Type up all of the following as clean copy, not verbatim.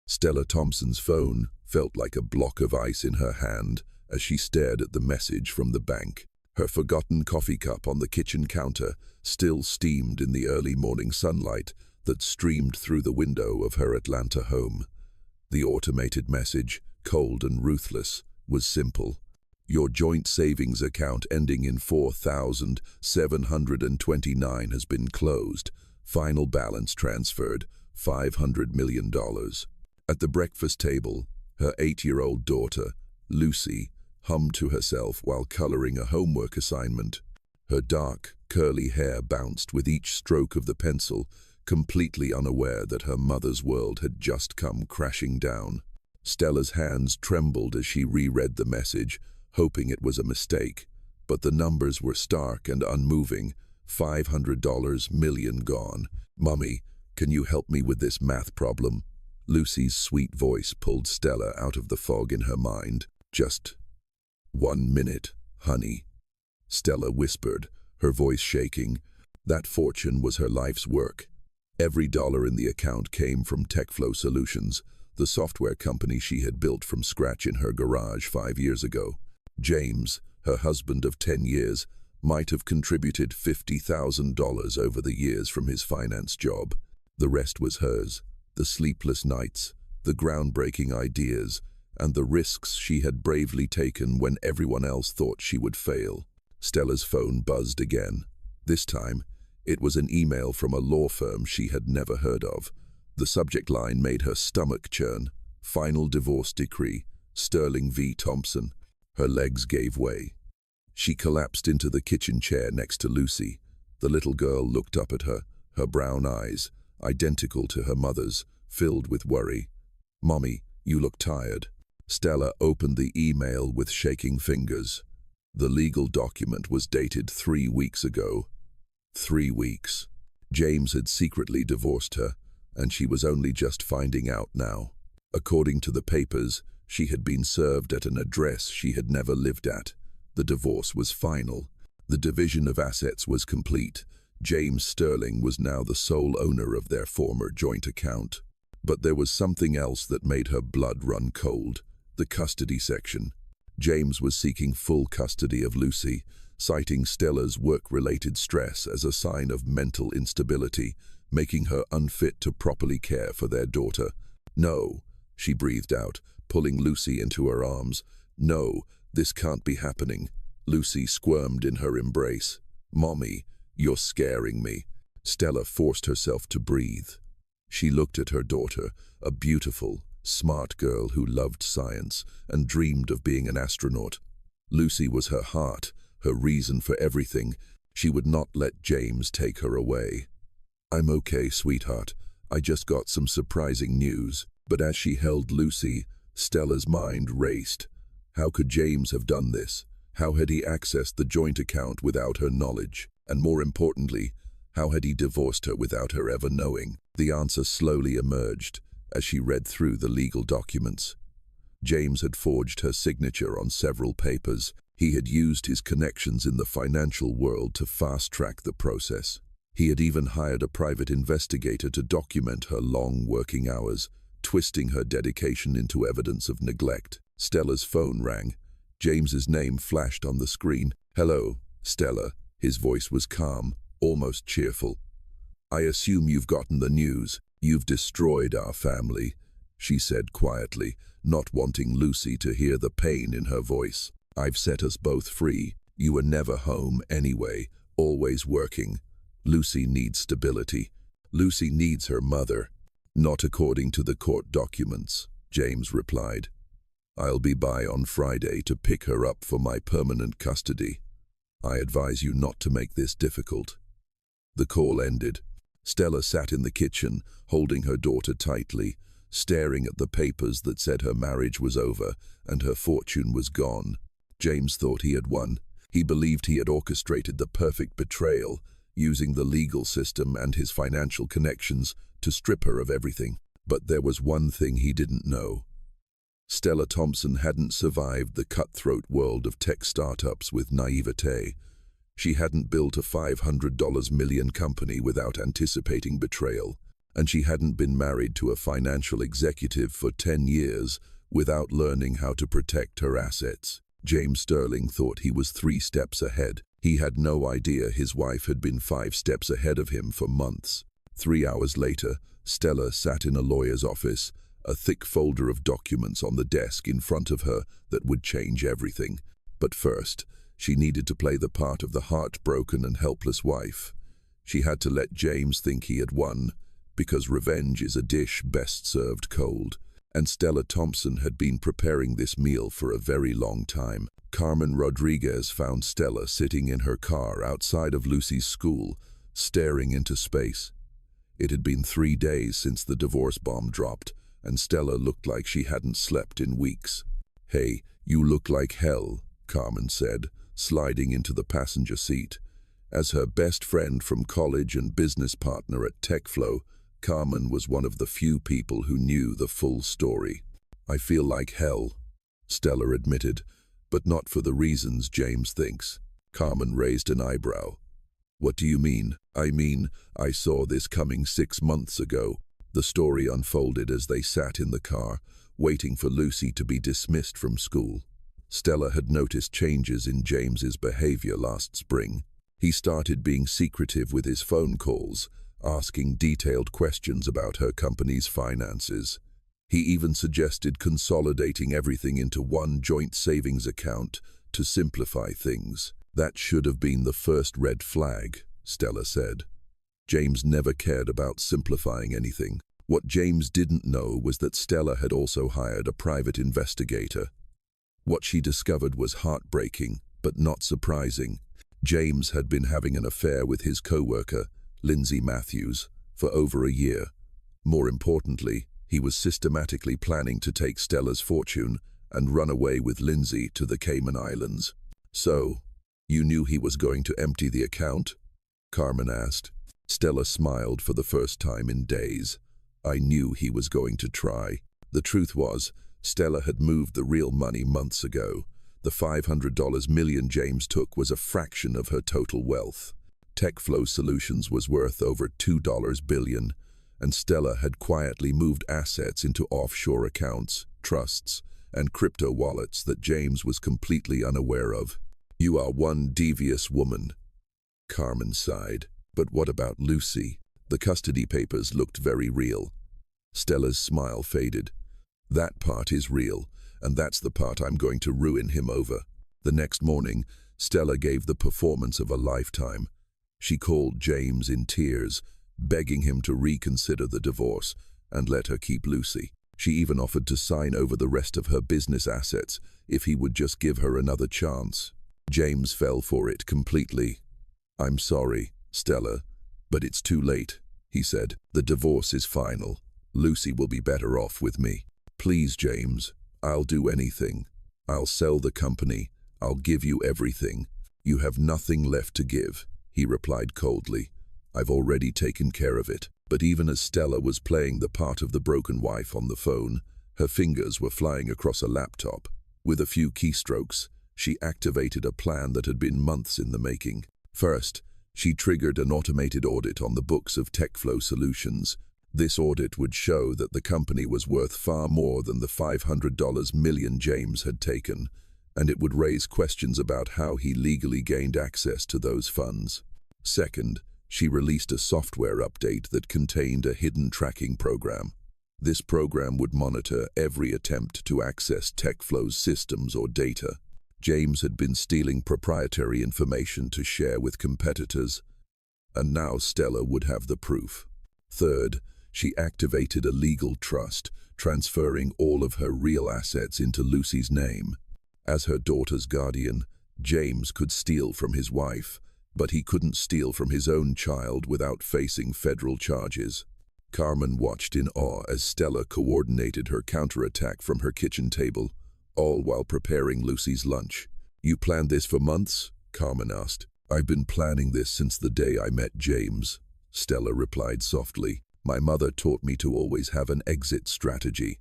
Stella Thompson's phone felt like a block of ice in her hand as she stared at the message from the bank. Her forgotten coffee cup on the kitchen counter still steamed in the early morning sunlight that streamed through the window of her Atlanta home. The automated message, cold and ruthless, was simple. Your joint savings account ending in 4,729 has been closed. Final balance transferred, $500 million. At the breakfast table, her 8-year-old daughter, Lucy, hummed to herself while coloring a homework assignment. Her dark, curly hair bounced with each stroke of the pencil, completely unaware that her mother's world had just come crashing down. Stella's hands trembled as she reread the message, hoping it was a mistake, but the numbers were stark and unmoving. $500 million gone. "Mummy, can you help me with this math problem?" Lucy's sweet voice pulled Stella out of the fog in her mind. "Just 1 minute, honey," Stella whispered, her voice shaking. That fortune was her life's work. Every dollar in the account came from TechFlow Solutions, the software company she had built from scratch in her garage 5 years ago. James, her husband of 10 years, might have contributed $50,000 over the years from his finance job. The rest was hers, the sleepless nights, the groundbreaking ideas, and the risks she had bravely taken when everyone else thought she would fail. Stella's phone buzzed again. This time, it was an email from a law firm she had never heard of. The subject line made her stomach churn. "Final divorce decree, Sterling v. Thompson." Her legs gave way. She collapsed into the kitchen chair next to Lucy. The little girl looked up at her, her brown eyes, identical to her mother's, filled with worry. "Mommy, you look tired." Stella opened the email with shaking fingers. The legal document was dated 3 weeks ago. 3 weeks. James had secretly divorced her, and she was only just finding out now. According to the papers, she had been served at an address she had never lived at. The divorce was final. The division of assets was complete. James Sterling was now the sole owner of their former joint account. But there was something else that made her blood run cold. The custody section. James was seeking full custody of Lucy, citing Stella's work-related stress as a sign of mental instability, making her unfit to properly care for their daughter. "No," she breathed out, pulling Lucy into her arms. "No, this can't be happening." Lucy squirmed in her embrace. "Mommy, you're scaring me." Stella forced herself to breathe. She looked at her daughter, a beautiful, smart girl who loved science and dreamed of being an astronaut. Lucy was her heart, her reason for everything. She would not let James take her away. "I'm okay, sweetheart. I just got some surprising news." But as she held Lucy, Stella's mind raced. How could James have done this? How had he accessed the joint account without her knowledge? And more importantly, how had he divorced her without her ever knowing? The answer slowly emerged as she read through the legal documents. James had forged her signature on several papers. He had used his connections in the financial world to fast-track the process. He had even hired a private investigator to document her long working hours, twisting her dedication into evidence of neglect. Stella's phone rang. James's name flashed on the screen. "Hello, Stella." His voice was calm, almost cheerful. "I assume you've gotten the news. You've destroyed our family," she said quietly, not wanting Lucy to hear the pain in her voice. "I've set us both free. You were never home anyway, always working. Lucy needs stability. Lucy needs her mother." "Not according to the court documents," James replied. "I'll be by on Friday to pick her up for my permanent custody. I advise you not to make this difficult." The call ended. Stella sat in the kitchen, holding her daughter tightly, staring at the papers that said her marriage was over and her fortune was gone. James thought he had won. He believed he had orchestrated the perfect betrayal, using the legal system and his financial connections to strip her of everything. But there was one thing he didn't know. Stella Thompson hadn't survived the cutthroat world of tech startups with naivete. She hadn't built a $500 million company without anticipating betrayal. and she hadn't been married to a financial executive for 10 years without learning how to protect her assets. James Sterling thought he was 3 steps ahead. He had no idea his wife had been 5 steps ahead of him for months. 3 hours later, Stella sat in a lawyer's office, a thick folder of documents on the desk in front of her that would change everything. But first, she needed to play the part of the heartbroken and helpless wife. She had to let James think he had won, because revenge is a dish best served cold. And Stella Thompson had been preparing this meal for a very long time. Carmen Rodriguez found Stella sitting in her car outside of Lucy's school, staring into space. It had been 3 days since the divorce bomb dropped, and Stella looked like she hadn't slept in weeks. "Hey, you look like hell," Carmen said, sliding into the passenger seat. As her best friend from college and business partner at TechFlow, Carmen was one of the few people who knew the full story. "I feel like hell," Stella admitted, "but not for the reasons James thinks." Carmen raised an eyebrow. "What do you mean?" "I mean, I saw this coming 6 months ago." The story unfolded as they sat in the car, waiting for Lucy to be dismissed from school. Stella had noticed changes in James's behavior last spring. He started being secretive with his phone calls, asking detailed questions about her company's finances. He even suggested consolidating everything into one joint savings account to simplify things. "That should have been the first red flag," Stella said. James never cared about simplifying anything. What James didn't know was that Stella had also hired a private investigator. What she discovered was heartbreaking, but not surprising. James had been having an affair with his co-worker, Lindsay Matthews, for over a year. More importantly, he was systematically planning to take Stella's fortune and run away with Lindsay to the Cayman Islands. "So, you knew he was going to empty the account?" Carmen asked. Stella smiled for the first time in days. "I knew he was going to try." The truth was, Stella had moved the real money months ago. The $500 million James took was a fraction of her total wealth. TechFlow Solutions was worth over $2 billion, and Stella had quietly moved assets into offshore accounts, trusts, and crypto wallets that James was completely unaware of. "You are one devious woman," Carmen sighed. "But what about Lucy?" The custody papers looked very real. Stella's smile faded. "That part is real, and that's the part I'm going to ruin him over." The next morning, Stella gave the performance of a lifetime. She called James in tears, begging him to reconsider the divorce and let her keep Lucy. She even offered to sign over the rest of her business assets if he would just give her another chance. James fell for it completely. "I'm sorry, Stella, but it's too late," he said. "The divorce is final. Lucy will be better off with me. Please, James, I'll do anything. I'll sell the company. I'll give you everything." "You have nothing left to give," he replied coldly. "I've already taken care of it." But even as Stella was playing the part of the broken wife on the phone, her fingers were flying across a laptop. With a few keystrokes, she activated a plan that had been months in the making. First, she triggered an automated audit on the books of TechFlow Solutions. This audit would show that the company was worth far more than the $500 million James had taken, and it would raise questions about how he legally gained access to those funds. Second, she released a software update that contained a hidden tracking program. This program would monitor every attempt to access TechFlow's systems or data. James had been stealing proprietary information to share with competitors, and now Stella would have the proof. Third, she activated a legal trust, transferring all of her real assets into Lucy's name. As her daughter's guardian, James could steal from his wife, but he couldn't steal from his own child without facing federal charges. Carmen watched in awe as Stella coordinated her counterattack from her kitchen table, all while preparing Lucy's lunch. "You planned this for months?" Carmen asked. "I've been planning this since the day I met James," Stella replied softly. "My mother taught me to always have an exit strategy.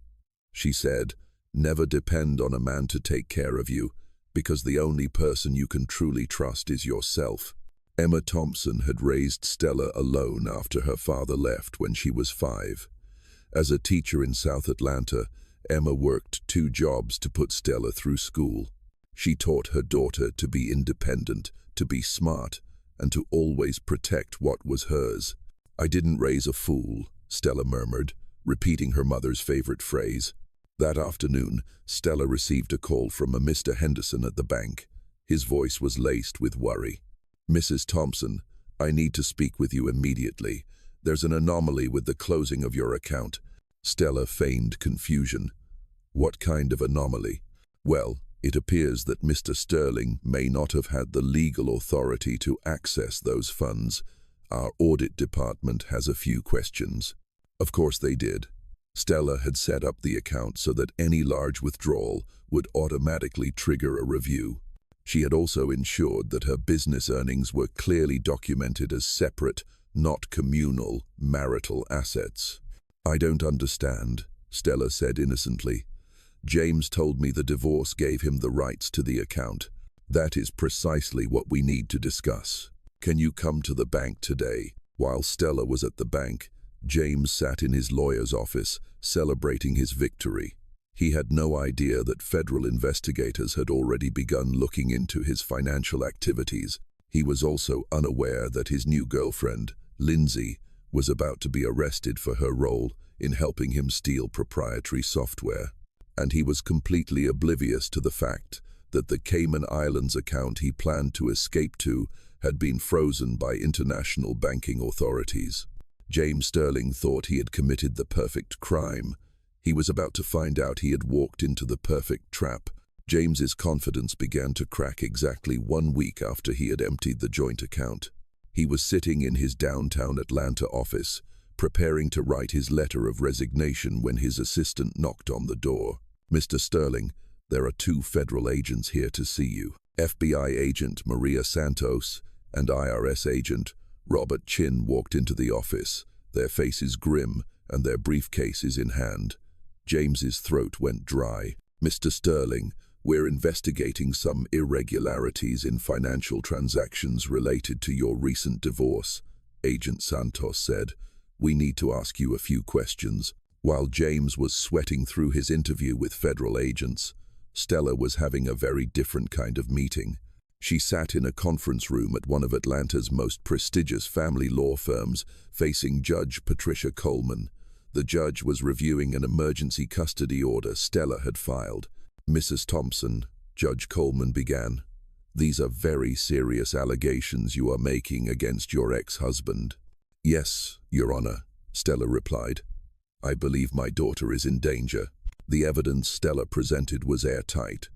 She said, never depend on a man to take care of you, because the only person you can truly trust is yourself." Emma Thompson had raised Stella alone after her father left when she was 5. As a teacher in South Atlanta, Emma worked 2 jobs to put Stella through school. She taught her daughter to be independent, to be smart, and to always protect what was hers. "I didn't raise a fool," Stella murmured, repeating her mother's favorite phrase. That afternoon, Stella received a call from a Mr. Henderson at the bank. His voice was laced with worry. "Mrs. Thompson, I need to speak with you immediately. There's an anomaly with the closing of your account." Stella feigned confusion. "What kind of anomaly?" "Well, it appears that Mr. Sterling may not have had the legal authority to access those funds. Our audit department has a few questions." Of course they did. Stella had set up the account so that any large withdrawal would automatically trigger a review. She had also ensured that her business earnings were clearly documented as separate, not communal, marital assets. "I don't understand," Stella said innocently. "James told me the divorce gave him the rights to the account. That is precisely what we need to discuss. Can you come to the bank today?" While Stella was at the bank, James sat in his lawyer's office, celebrating his victory. He had no idea that federal investigators had already begun looking into his financial activities. He was also unaware that his new girlfriend, Lindsay, was about to be arrested for her role in helping him steal proprietary software. And he was completely oblivious to the fact that the Cayman Islands account he planned to escape to had been frozen by international banking authorities. James Sterling thought he had committed the perfect crime. He was about to find out he had walked into the perfect trap. James's confidence began to crack exactly 1 week after he had emptied the joint account. He was sitting in his downtown Atlanta office, preparing to write his letter of resignation when his assistant knocked on the door. "Mr. Sterling, there are 2 federal agents here to see you. FBI agent Maria Santos and IRS agent Robert Chin walked into the office, their faces grim and their briefcases in hand. James's throat went dry. "Mr. Sterling, we're investigating some irregularities in financial transactions related to your recent divorce," Agent Santos said. "We need to ask you a few questions." While James was sweating through his interview with federal agents, Stella was having a very different kind of meeting. She sat in a conference room at one of Atlanta's most prestigious family law firms, facing Judge Patricia Coleman. The judge was reviewing an emergency custody order Stella had filed. "Mrs. Thompson," Judge Coleman began, "these are very serious allegations you are making against your ex-husband." "Yes, Your Honor," Stella replied. "I believe my daughter is in danger." The evidence Stella presented was airtight.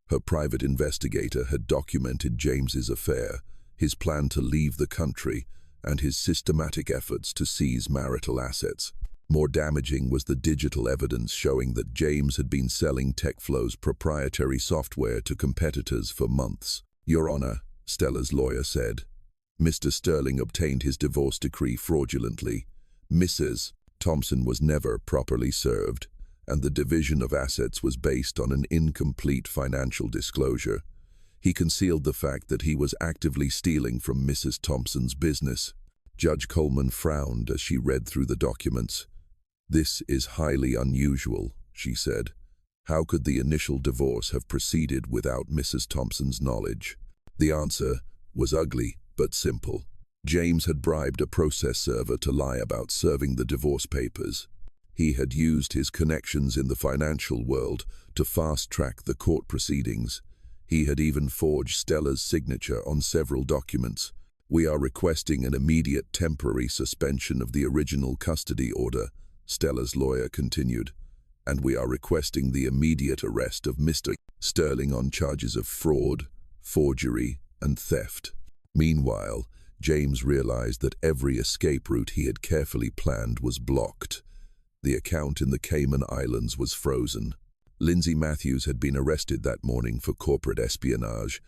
Her private investigator had documented James's affair, his plan to leave the country, and his systematic efforts to seize marital assets. More damaging was the digital evidence showing that James had been selling TechFlow's proprietary software to competitors for months. "Your Honor," Stella's lawyer said, "Mr. Sterling obtained his divorce decree fraudulently. Mrs. Thompson was never properly served, and the division of assets was based on an incomplete financial disclosure. He concealed the fact that he was actively stealing from Mrs. Thompson's business." Judge Coleman frowned as she read through the documents. "This is highly unusual," she said. "How could the initial divorce have proceeded without Mrs. Thompson's knowledge?" The answer was ugly but simple. James had bribed a process server to lie about serving the divorce papers. He had used his connections in the financial world to fast-track the court proceedings. He had even forged Stella's signature on several documents. "We are requesting an immediate temporary suspension of the original custody order," Stella's lawyer continued, "and we are requesting the immediate arrest of Mr. Sterling on charges of fraud, forgery, and theft." Meanwhile, James realized that every escape route he had carefully planned was blocked. The account in the Cayman Islands was frozen. Lindsay Matthews had been arrested that morning for corporate espionage,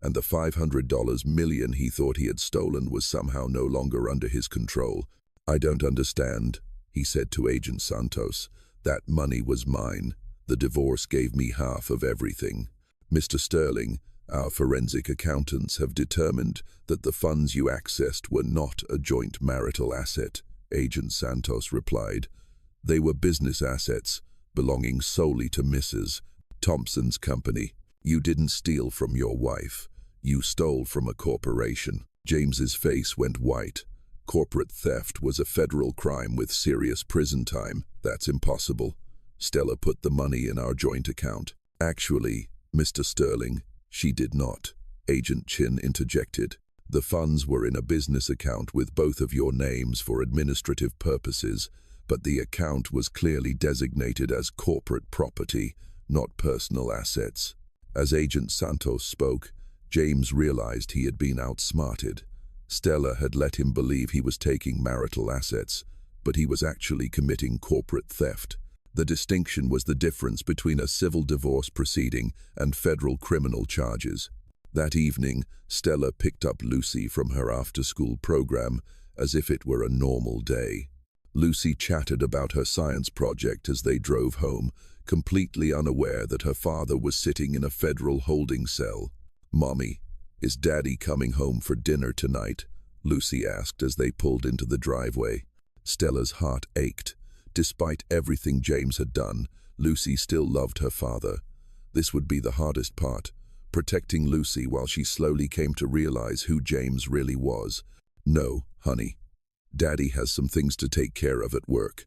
and the $500 million he thought he had stolen was somehow no longer under his control. "I don't understand," he said to Agent Santos. "That money was mine. The divorce gave me half of everything. Mr. Sterling, Our forensic accountants have determined that the funds you accessed were not a joint marital asset, Agent Santos replied. They were business assets, belonging solely to Mrs. Thompson's company. You didn't steal from your wife. You stole from a corporation. James's face went white. Corporate theft was a federal crime with serious prison time. That's impossible. Stella put the money in our joint account. Actually, Mr. Sterling, she did not. Agent Chin interjected. The funds were in a business account with both of your names for administrative purposes, but the account was clearly designated as corporate property, not personal assets. As Agent Santos spoke, James realized he had been outsmarted. Stella had let him believe he was taking marital assets, but he was actually committing corporate theft. The distinction was the difference between a civil divorce proceeding and federal criminal charges. That evening, Stella picked up Lucy from her after-school program as if it were a normal day. Lucy chatted about her science project as they drove home, completely unaware that her father was sitting in a federal holding cell. "Mommy, is Daddy coming home for dinner tonight?" Lucy asked as they pulled into the driveway. Stella's heart ached. Despite everything James had done, Lucy still loved her father. This would be the hardest part, protecting Lucy while she slowly came to realize who James really was. "No, honey. Daddy has some things to take care of at work.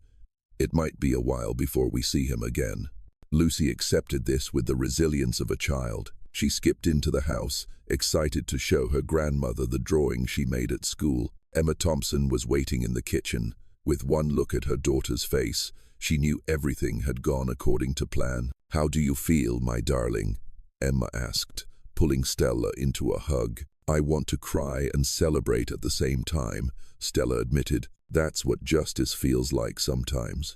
It might be a while before we see him again." Lucy accepted this with the resilience of a child. She skipped into the house, excited to show her grandmother the drawing she made at school. Emma Thompson was waiting in the kitchen. With one look at her daughter's face, she knew everything had gone according to plan. "How do you feel, my darling?" Emma asked, pulling Stella into a hug. "I want to cry and celebrate at the same time," Stella admitted. "That's what justice feels like sometimes.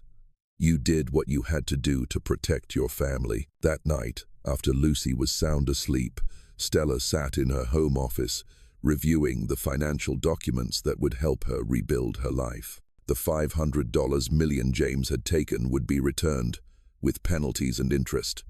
You did what you had to do to protect your family." That night, after Lucy was sound asleep, Stella sat in her home office, reviewing the financial documents that would help her rebuild her life. The $500 million James had taken would be returned, with penalties and interest.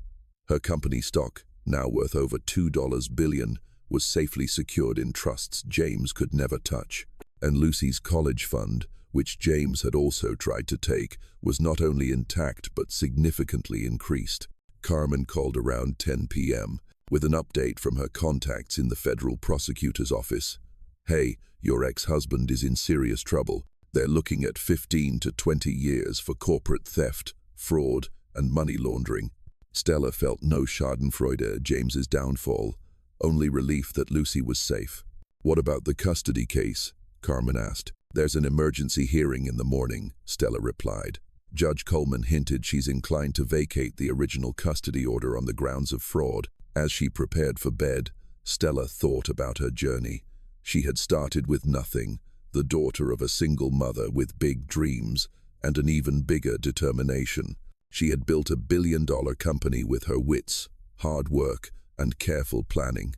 Her company stock, now worth over $2 billion, was safely secured in trusts James could never touch. And Lucy's college fund, which James had also tried to take, was not only intact but significantly increased. Carmen called around 10 p.m. with an update from her contacts in the federal prosecutor's office. "Hey, your ex-husband is in serious trouble. They're looking at 15 to 20 years for corporate theft, fraud, and money laundering." Stella felt no schadenfreude at James's downfall, only relief that Lucy was safe. "What about the custody case?" Carmen asked. "There's an emergency hearing in the morning," Stella replied. Judge Coleman hinted she's inclined to vacate the original custody order on the grounds of fraud. As she prepared for bed, Stella thought about her journey. She had started with nothing, the daughter of a single mother with big dreams and an even bigger determination. She had built a billion-dollar company with her wits, hard work, and careful planning.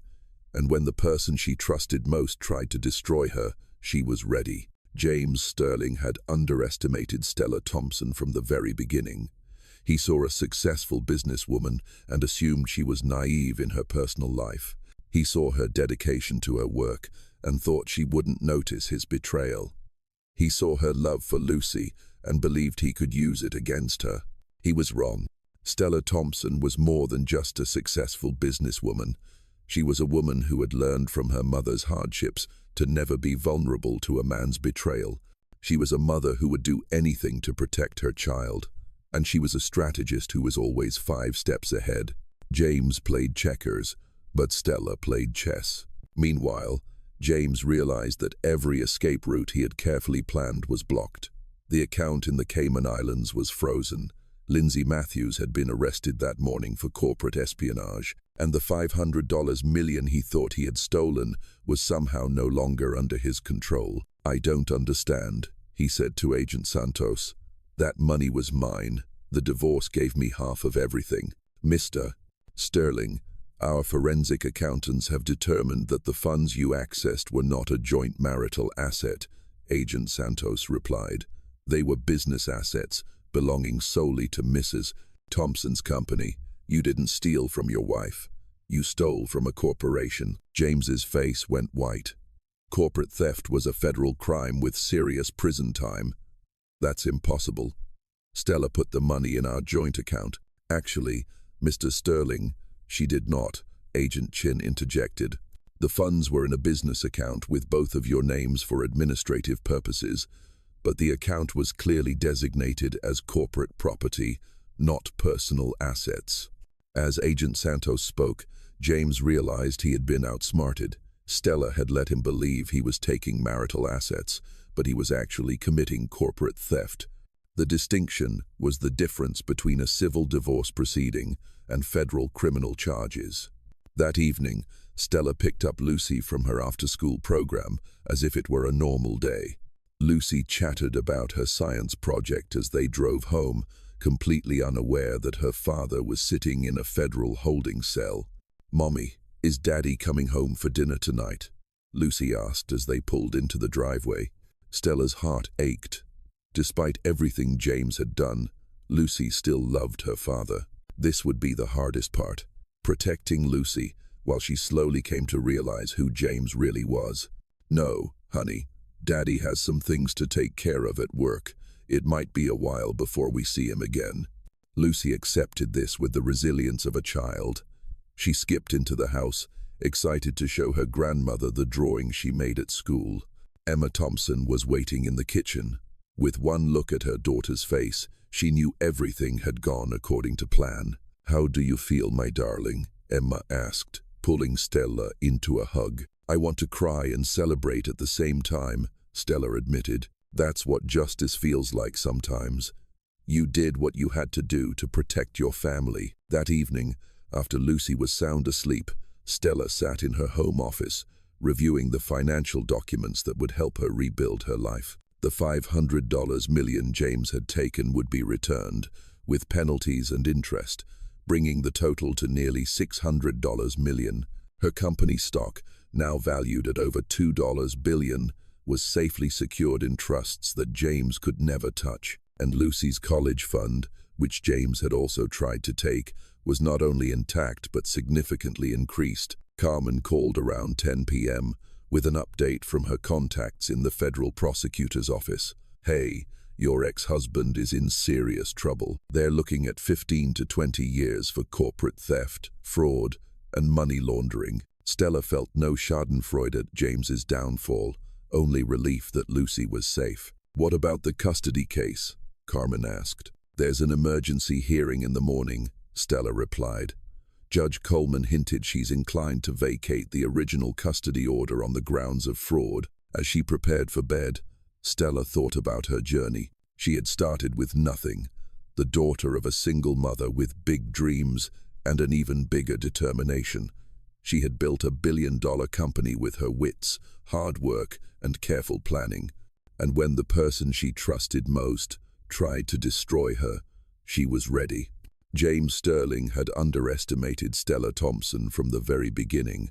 And when the person she trusted most tried to destroy her, she was ready. James Sterling had underestimated Stella Thompson from the very beginning. He saw a successful businesswoman and assumed she was naive in her personal life. He saw her dedication to her work and thought she wouldn't notice his betrayal. He saw her love for Lucy and believed he could use it against her. He was wrong. Stella Thompson was more than just a successful businesswoman. She was a woman who had learned from her mother's hardships to never be vulnerable to a man's betrayal. She was a mother who would do anything to protect her child. And she was a strategist who was always 5 steps ahead. James played checkers, but Stella played chess. Meanwhile, James realized that every escape route he had carefully planned was blocked. The account in the Cayman Islands was frozen. Lindsay Matthews had been arrested that morning for corporate espionage, and the $500 million he thought he had stolen was somehow no longer under his control. "I don't understand," he said to Agent Santos. "That money was mine. The divorce gave me half of everything." "Mr. Sterling, our forensic accountants have determined that the funds you accessed were not a joint marital asset," Agent Santos replied. "They were business assets, belonging solely to Mrs. Thompson's company. You didn't steal from your wife. You stole from a corporation. James's face went white. Corporate theft was a federal crime with serious prison time. That's impossible. Stella put the money in our joint account. Actually, Mr. Sterling, she did not, Agent Chin interjected. The funds were in a business account with both of your names for administrative purposes, but the account was clearly designated as corporate property, not personal assets. As Agent Santos spoke, James realized he had been outsmarted. Stella had let him believe he was taking marital assets, but he was actually committing corporate theft. The distinction was the difference between a civil divorce proceeding and federal criminal charges. That evening, Stella picked up Lucy from her after-school program as if it were a normal day. Lucy chattered about her science project as they drove home, completely unaware that her father was sitting in a federal holding cell. "Mommy, is Daddy coming home for dinner tonight?" Lucy asked as they pulled into the driveway. Stella's heart ached. Despite everything James had done, Lucy still loved her father. This would be the hardest part, protecting Lucy while she slowly came to realize who James really was. "No, honey, Daddy has some things to take care of at work. It might be a while before we see him again." Lucy accepted this with the resilience of a child. She skipped into the house, excited to show her grandmother the drawing she made at school. Emma Thompson was waiting in the kitchen. With one look at her daughter's face, she knew everything had gone according to plan. "How do you feel, my darling?" Emma asked, pulling Stella into a hug. "I want to cry and celebrate at the same time," Stella admitted. "That's what justice feels like sometimes. You did what you had to do to protect your family." That evening, after Lucy was sound asleep, Stella sat in her home office, reviewing the financial documents that would help her rebuild her life. The $500 million James had taken would be returned, with penalties and interest, bringing the total to nearly $600 million. Her company stock, now valued at over $2 billion, was safely secured in trusts that James could never touch. And Lucy's college fund, which James had also tried to take, was not only intact but significantly increased. Carmen called around 10 p.m., with an update from her contacts in the federal prosecutor's office. "Hey, your ex-husband is in serious trouble. They're looking at 15 to 20 years for corporate theft, fraud, and money laundering." Stella felt no schadenfreude at James's downfall, only relief that Lucy was safe. "What about the custody case?" Carmen asked. "There's an emergency hearing in the morning," Stella replied. Judge Coleman hinted she's inclined to vacate the original custody order on the grounds of fraud. As she prepared for bed, Stella thought about her journey. She had started with nothing, the daughter of a single mother with big dreams and an even bigger determination. She had built a billion-dollar company with her wits, hard work, and careful planning. And when the person she trusted most tried to destroy her, she was ready. James Sterling had underestimated Stella Thompson from the very beginning.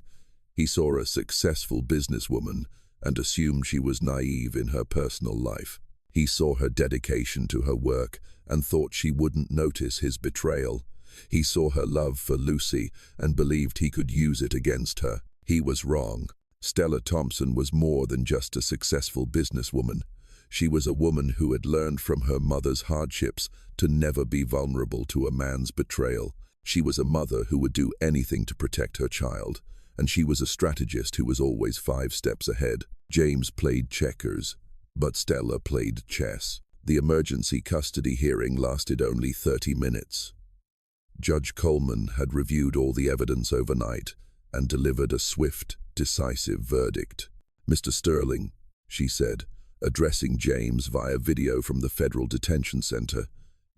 He saw a successful businesswoman and assumed she was naive in her personal life. He saw her dedication to her work and thought she wouldn't notice his betrayal. He saw her love for Lucy and believed he could use it against her. He was wrong. Stella Thompson was more than just a successful businesswoman. She was a woman who had learned from her mother's hardships to never be vulnerable to a man's betrayal. She was a mother who would do anything to protect her child, and she was a strategist who was always 5 steps ahead. James played checkers, but Stella played chess. The emergency custody hearing lasted only 30 minutes. Judge Coleman had reviewed all the evidence overnight and delivered a swift, decisive verdict. "Mr. Sterling," she said, addressing James via video from the Federal Detention Center,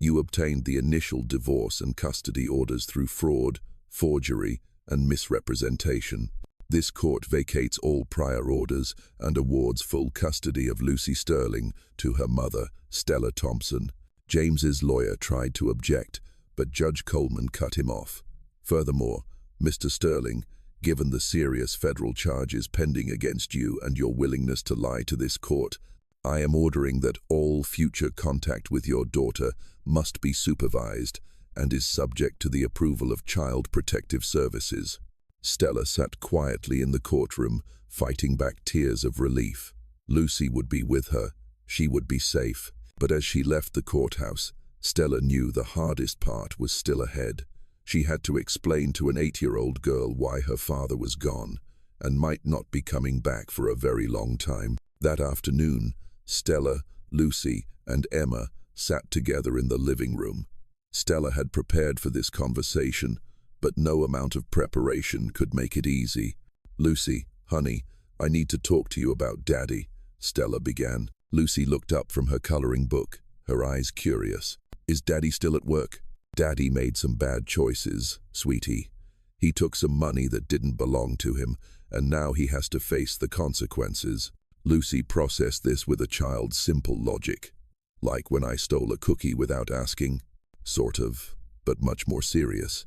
"you obtained the initial divorce and custody orders through fraud, forgery, and misrepresentation. This court vacates all prior orders and awards full custody of Lucy Sterling to her mother, Stella Thompson." James's lawyer tried to object, but Judge Coleman cut him off. "Furthermore, Mr. Sterling, given the serious federal charges pending against you and your willingness to lie to this court, I am ordering that all future contact with your daughter must be supervised and is subject to the approval of Child Protective Services." Stella sat quietly in the courtroom, fighting back tears of relief. Lucy would be with her. She would be safe. But as she left the courthouse, Stella knew the hardest part was still ahead. She had to explain to an 8-year-old girl why her father was gone and might not be coming back for a very long time. That afternoon, Stella, Lucy, and Emma sat together in the living room. Stella had prepared for this conversation, but no amount of preparation could make it easy. "Lucy, honey, I need to talk to you about Daddy," Stella began. Lucy looked up from her coloring book, her eyes curious. "Is Daddy still at work?" "Daddy made some bad choices, sweetie. He took some money that didn't belong to him, and now he has to face the consequences." Lucy processed this with a child's simple logic. "Like when I stole a cookie without asking? Sort of, but much more serious.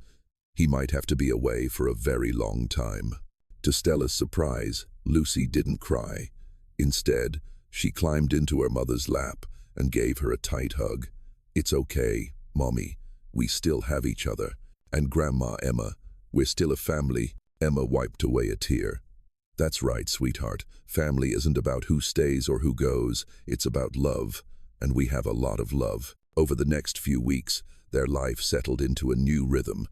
He might have to be away for a very long time." To Stella's surprise, Lucy didn't cry. Instead, she climbed into her mother's lap and gave her a tight hug. "It's okay, Mommy. We still have each other. And Grandma Emma, we're still a family." Emma wiped away a tear. "That's right, sweetheart. Family isn't about who stays or who goes. It's about love. And we have a lot of love." Over the next few weeks, their life settled into a new rhythm.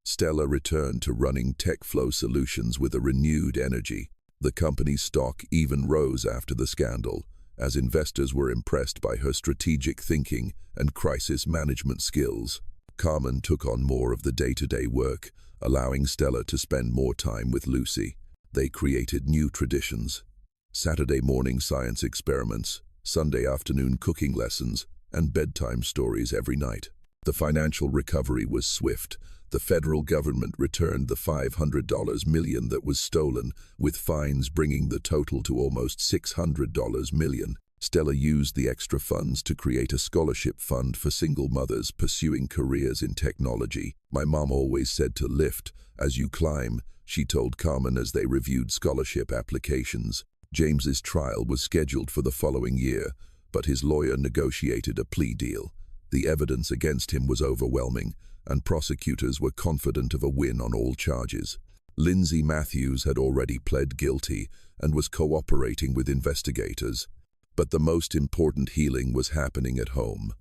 Stella returned to running TechFlow Solutions with a renewed energy. The company's stock even rose after the scandal, as investors were impressed by her strategic thinking and crisis management skills. Carmen took on more of the day-to-day work, allowing Stella to spend more time with Lucy. They created new traditions: Saturday morning science experiments, Sunday afternoon cooking lessons, and bedtime stories every night. The financial recovery was swift. The federal government returned the $500 million that was stolen, with fines bringing the total to almost $600 million. Stella used the extra funds to create a scholarship fund for single mothers pursuing careers in technology. "My mom always said to lift as you climb," she told Carmen as they reviewed scholarship applications. James's trial was scheduled for the following year, but his lawyer negotiated a plea deal. The evidence against him was overwhelming, and prosecutors were confident of a win on all charges. Lindsay Matthews had already pled guilty and was cooperating with investigators. But the most important healing was happening at home.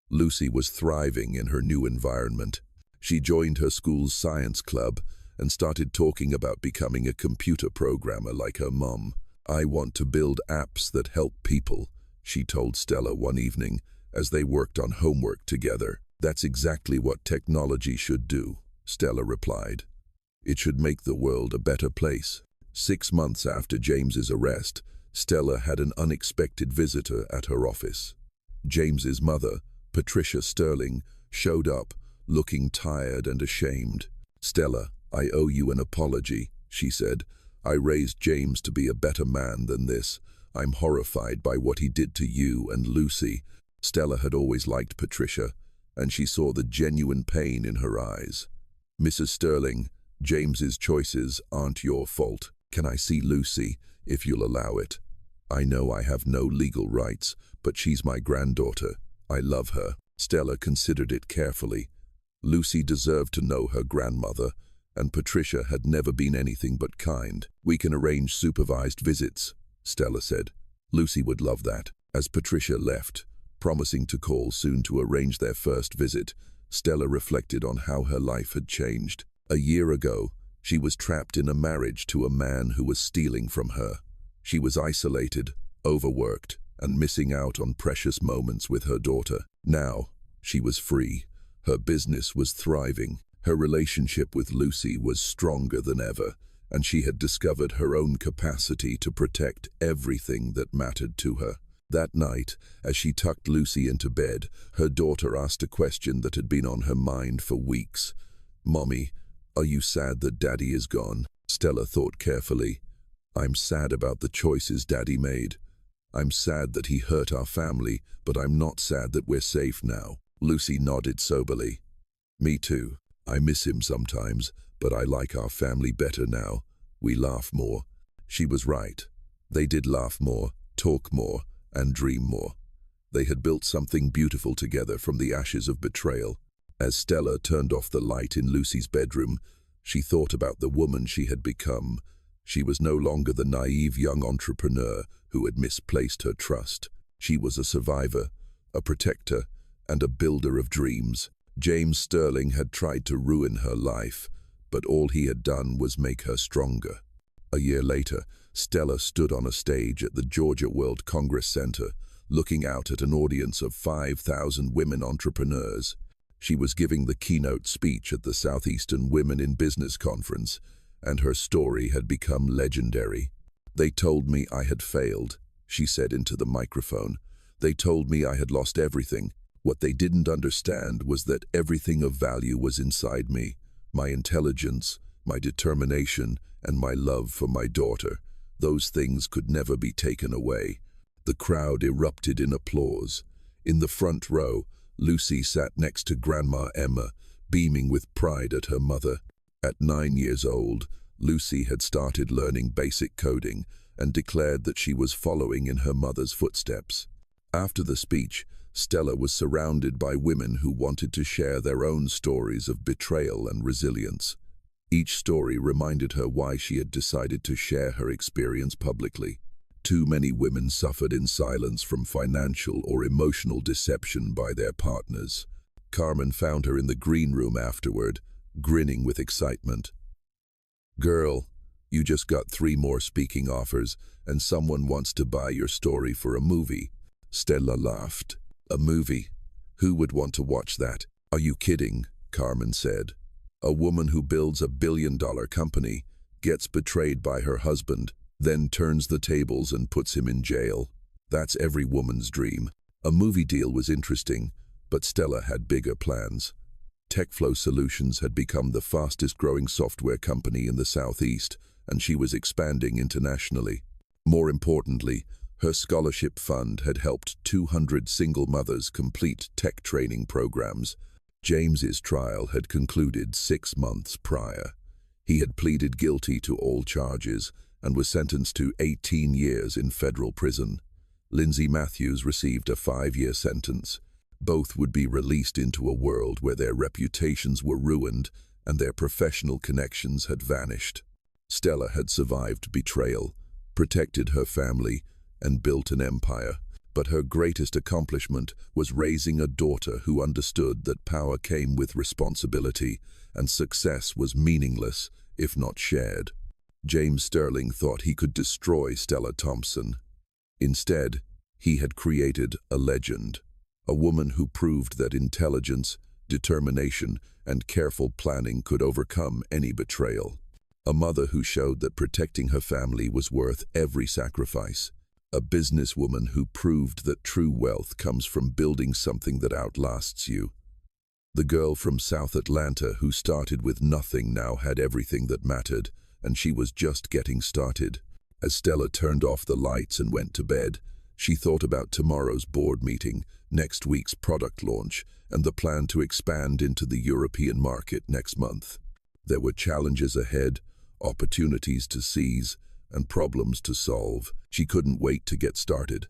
Lucy was thriving in her new environment. She joined her school's science club and started talking about becoming a computer programmer like her mom. "I want to build apps that help people," she told Stella one evening as they worked on homework together. "That's exactly what technology should do," Stella replied. "It should make the world a better place." 6 months after James's arrest, Stella had an unexpected visitor at her office. James's mother, Patricia Sterling, showed up, looking tired and ashamed. "Stella, I owe you an apology," she said. "I raised James to be a better man than this. I'm horrified by what he did to you and Lucy." Stella had always liked Patricia, and she saw the genuine pain in her eyes. "Mrs. Sterling, James's choices aren't your fault. Can I see Lucy, if you'll allow it? I know I have no legal rights, but she's my granddaughter. I love her." Stella considered it carefully. Lucy deserved to know her grandmother, and Patricia had never been anything but kind. "We can arrange supervised visits," Stella said. "Lucy would love that." As Patricia left, promising to call soon to arrange their first visit, Stella reflected on how her life had changed. A year ago, she was trapped in a marriage to a man who was stealing from her. She was isolated, overworked, and missing out on precious moments with her daughter. Now, she was free. Her business was thriving. Her relationship with Lucy was stronger than ever, and she had discovered her own capacity to protect everything that mattered to her. That night, as she tucked Lucy into bed, her daughter asked a question that had been on her mind for weeks. "Mommy, are you sad that Daddy is gone?" Stella thought carefully. "I'm sad about the choices Daddy made. I'm sad that he hurt our family, but I'm not sad that we're safe now." Lucy nodded soberly. "Me too. I miss him sometimes, but I like our family better now. We laugh more." She was right. They did laugh more, talk more, and dream more. They had built something beautiful together from the ashes of betrayal. As Stella turned off the light in Lucy's bedroom, She thought about the woman she had become. She was no longer the naive young entrepreneur who had misplaced her trust. She was a survivor, a protector, and a builder of dreams. James Sterling had tried to ruin her life, but all he had done was make her stronger. A year later, Stella stood on a stage at the Georgia World Congress Center, looking out at an audience of 5,000 women entrepreneurs. She was giving the keynote speech at the Southeastern Women in Business Conference, and her story had become legendary. "They told me I had failed," she said into the microphone. "They told me I had lost everything. What they didn't understand was that everything of value was inside me. My intelligence, my determination, and my love for my daughter. Those things could never be taken away." The crowd erupted in applause. In the front row, Lucy sat next to Grandma Emma, beaming with pride at her mother. At 9 years old, Lucy had started learning basic coding and declared that she was following in her mother's footsteps. After the speech, Stella was surrounded by women who wanted to share their own stories of betrayal and resilience. Each story reminded her why she had decided to share her experience publicly. Too many women suffered in silence from financial or emotional deception by their partners. Carmen found her in the green room afterward, grinning with excitement. "Girl, you just got 3 more speaking offers, and someone wants to buy your story for a movie." Stella laughed. "A movie? Who would want to watch that?" "Are you kidding?" Carmen said. "A woman who builds a billion-dollar company, gets betrayed by her husband, then turns the tables and puts him in jail. That's every woman's dream." A movie deal was interesting, but Stella had bigger plans. TechFlow Solutions had become the fastest-growing software company in the Southeast, and she was expanding internationally. More importantly, her scholarship fund had helped 200 single mothers complete tech training programs. James's trial had concluded 6 months prior. He had pleaded guilty to all charges and was sentenced to 18 years in federal prison. Lindsay Matthews received a 5-year sentence. Both would be released into a world where their reputations were ruined and their professional connections had vanished. Stella had survived betrayal, protected her family, and built an empire. But her greatest accomplishment was raising a daughter who understood that power came with responsibility and success was meaningless if not shared. James Sterling thought he could destroy Stella Thompson. Instead, he had created a legend, a woman who proved that intelligence, determination, and careful planning could overcome any betrayal. A mother who showed that protecting her family was worth every sacrifice. A businesswoman who proved that true wealth comes from building something that outlasts you. The girl from South Atlanta who started with nothing now had everything that mattered, and she was just getting started. As Stella turned off the lights and went to bed, she thought about tomorrow's board meeting, next week's product launch, and the plan to expand into the European market next month. There were challenges ahead, opportunities to seize, and problems to solve. She couldn't wait to get started.